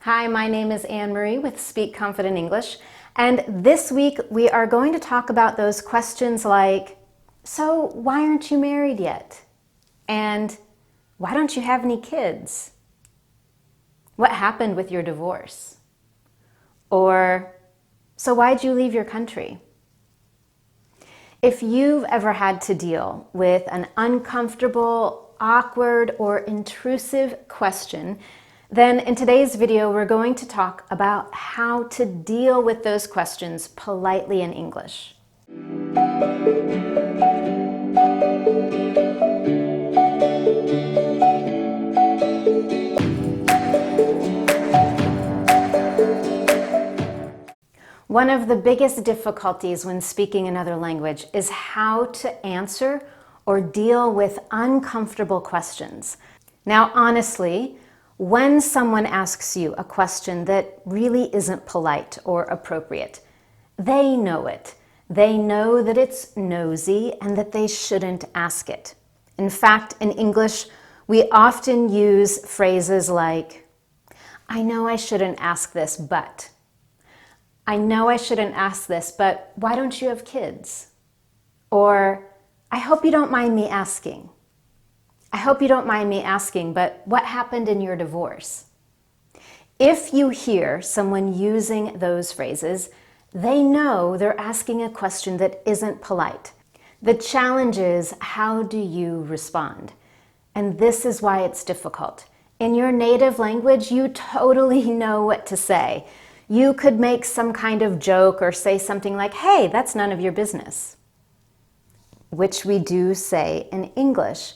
Hi, my name is Anne-Marie with Speak Confident English, and this week we are going to talk about those questions like, so why aren't you married yet? And why don't you have any kids? What happened with your divorce? Or, so why'd you leave your country? If you've ever had to deal with an uncomfortable, awkward, or intrusive question, then in today's video, we're going to talk about how to deal with those questions politely in English. One of the biggest difficulties when speaking another language is how to answer or deal with uncomfortable questions. Now, honestly, when someone asks you a question that really isn't polite or appropriate, they know it. They know that it's nosy and that they shouldn't ask it. In fact, in English, we often use phrases like, I know I shouldn't ask this, but. I know I shouldn't ask this, but why don't you have kids? Or, I hope you don't mind me asking. I hope you don't mind me asking, but what happened in your divorce? If you hear someone using those phrases, they know they're asking a question that isn't polite. The challenge is, how do you respond? And this is why it's difficult. In your native language, you totally know what to say. You could make some kind of joke or say something like, hey, that's none of your business, which we do say in English.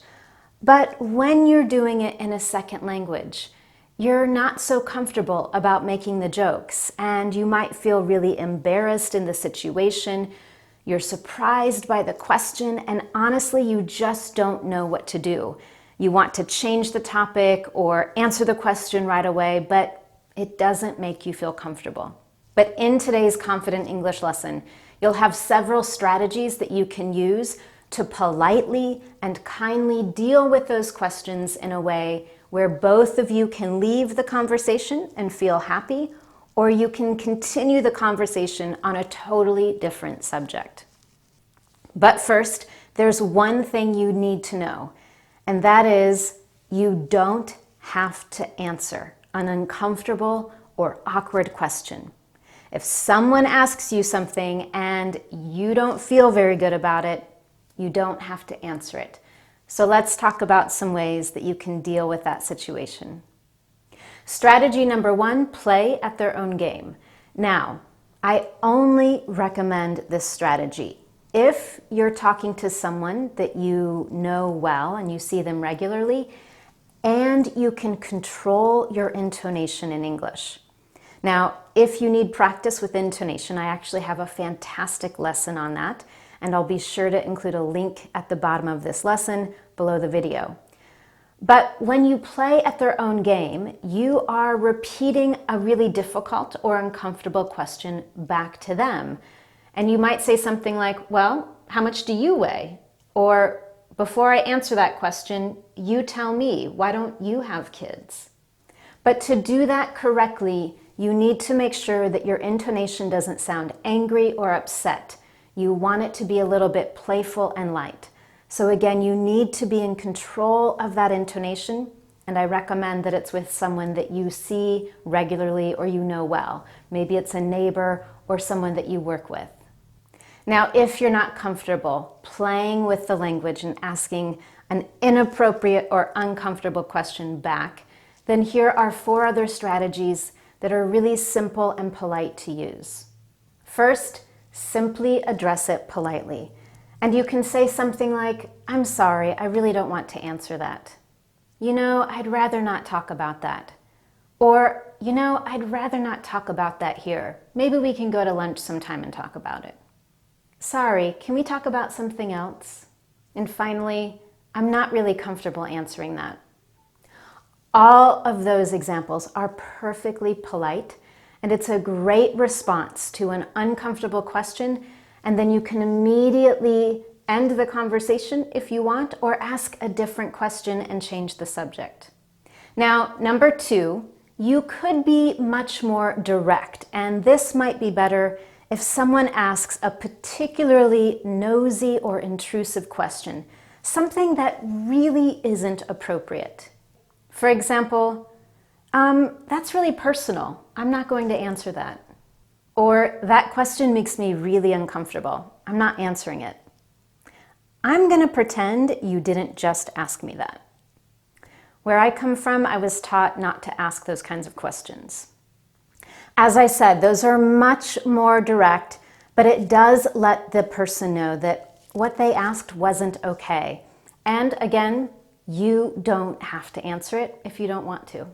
But when you're doing it in a second language, you're not so comfortable about making the jokes, and you might feel really embarrassed in the situation. You're surprised by the question, and honestly, you just don't know what to do. You want to change the topic or answer the question right away, but it doesn't make you feel comfortable. But in today's Confident English lesson, you'll have several strategies that you can use to politely and kindly deal with those questions in a way where both of you can leave the conversation and feel happy, or you can continue the conversation on a totally different subject. But first, there's one thing you need to know, and that is you don't have to answer an uncomfortable or awkward question. If someone asks you something and you don't feel very good about it, you don't have to answer it. So let's talk about some ways that you can deal with that situation. Strategy number one, play at their own game. Now, I only recommend this strategy if you're talking to someone that you know well and you see them regularly, and you can control your intonation in English. Now, if you need practice with intonation, I actually have a fantastic lesson on that, and I'll be sure to include a link at the bottom of this lesson below the video. But when you play at their own game, you are repeating a really difficult or uncomfortable question back to them. And you might say something like, well, how much do you weigh? Or, before I answer that question, you tell me, why don't you have kids? But to do that correctly, you need to make sure that your intonation doesn't sound angry or upset. You want it to be a little bit playful and light. So again, you need to be in control of that intonation, and I recommend that it's with someone that you see regularly or you know well. Maybe it's a neighbor or someone that you work with. Now, if you're not comfortable playing with the language and asking an inappropriate or uncomfortable question back, then here are 4 other strategies that are really simple and polite to use. First, simply address it politely. And you can say something like, I'm sorry, I really don't want to answer that. You know, I'd rather not talk about that. Or, you know, I'd rather not talk about that here. Maybe we can go to lunch sometime and talk about it. Sorry, can we talk about something else? And finally, I'm not really comfortable answering that. All of those examples are perfectly polite, and it's a great response to an uncomfortable question, and then you can immediately end the conversation if you want, or ask a different question and change the subject. Now, number 2, You could be much more direct, and this might be better if someone asks a particularly nosy or intrusive question, something that really isn't appropriate. For example, that's really personal. I'm not going to answer that. Or that question makes me really uncomfortable. I'm not answering it. I'm going to pretend you didn't just ask me that. Where I come from, I was taught not to ask those kinds of questions. As I said, those are much more direct, but it does let the person know that what they asked wasn't okay. And again, you don't have to answer it if you don't want to.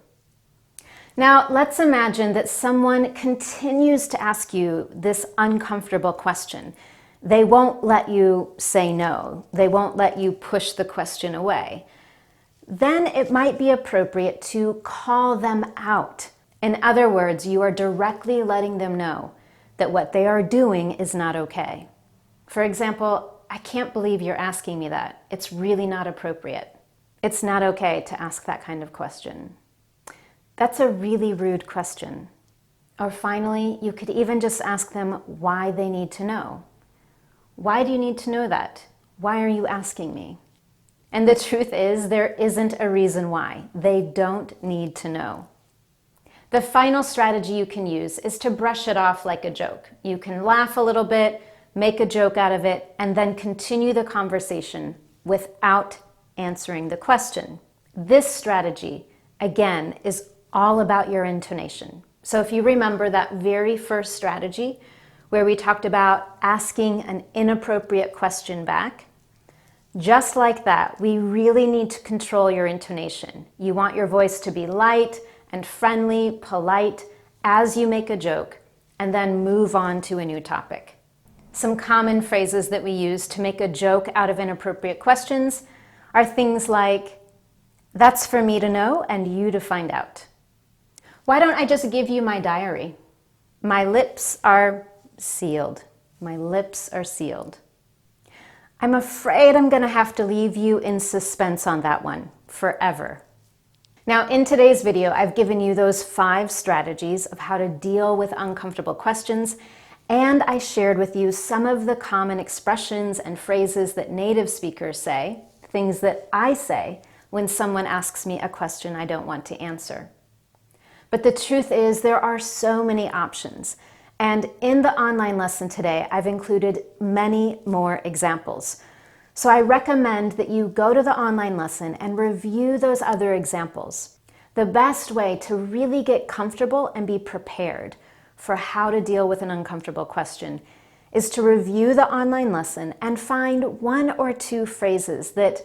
Now, let's imagine that someone continues to ask you this uncomfortable question. They won't let you say no. They won't let you push the question away. Then it might be appropriate to call them out. In other words, you are directly letting them know that what they are doing is not okay. For example, I can't believe you're asking me that. It's really not appropriate. It's not okay to ask that kind of question. That's a really rude question. Or finally, you could even just ask them why they need to know. Why do you need to know that? Why are you asking me? And the truth is, there isn't a reason why. They don't need to know. The final strategy you can use is to brush it off like a joke. You can laugh a little bit, make a joke out of it, and then continue the conversation without answering the question. This strategy, again, is all about your intonation. So if you remember that very first strategy where we talked about asking an inappropriate question back, just like that, we really need to control your intonation. You want your voice to be light and friendly, polite as you make a joke, and then move on to a new topic. Some common phrases that we use to make a joke out of inappropriate questions are things like, "That's for me to know and you to find out." "Why don't I just give you my diary?" "My lips are sealed." "My lips are sealed." "I'm afraid I'm going to have to leave you in suspense on that one forever." Now, in today's video, I've given you those 5 strategies of how to deal with uncomfortable questions, and I shared with you some of the common expressions and phrases that native speakers say, things that I say when someone asks me a question I don't want to answer. But the truth is, there are so many options. And in the online lesson today, I've included many more examples. So I recommend that you go to the online lesson and review those other examples. The best way to really get comfortable and be prepared for how to deal with an uncomfortable question is to review the online lesson and find 1 or 2 phrases that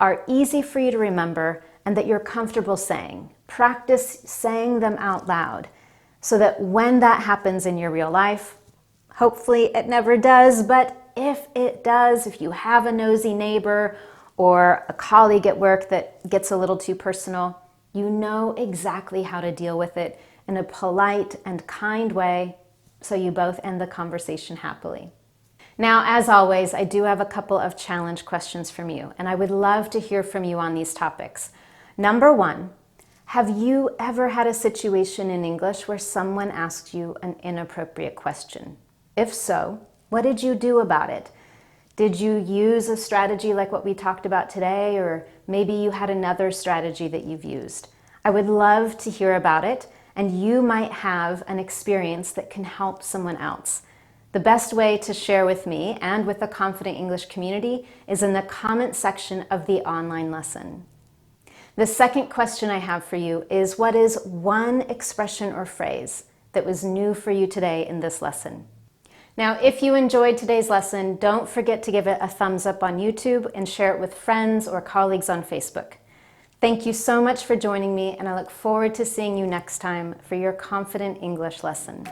are easy for you to remember and that you're comfortable saying. Practice saying them out loud so that when that happens in your real life, hopefully it never does, but if it does, if you have a nosy neighbor or a colleague at work that gets a little too personal, you know exactly how to deal with it in a polite and kind way so you both end the conversation happily. Now, as always, I do have a couple of challenge questions from you, and I would love to hear from you on these topics. Number 1, have you ever had a situation in English where someone asked you an inappropriate question? If so, what did you do about it? Did you use a strategy like what we talked about today, or maybe you had another strategy that you've used? I would love to hear about it, and you might have an experience that can help someone else. The best way to share with me and with the Confident English community is in the comment section of the online lesson. The second question I have for you is, what is 1 expression or phrase that was new for you today in this lesson? Now, if you enjoyed today's lesson, don't forget to give it a thumbs up on YouTube and share it with friends or colleagues on Facebook. Thank you so much for joining me, and I look forward to seeing you next time for your Confident English lesson.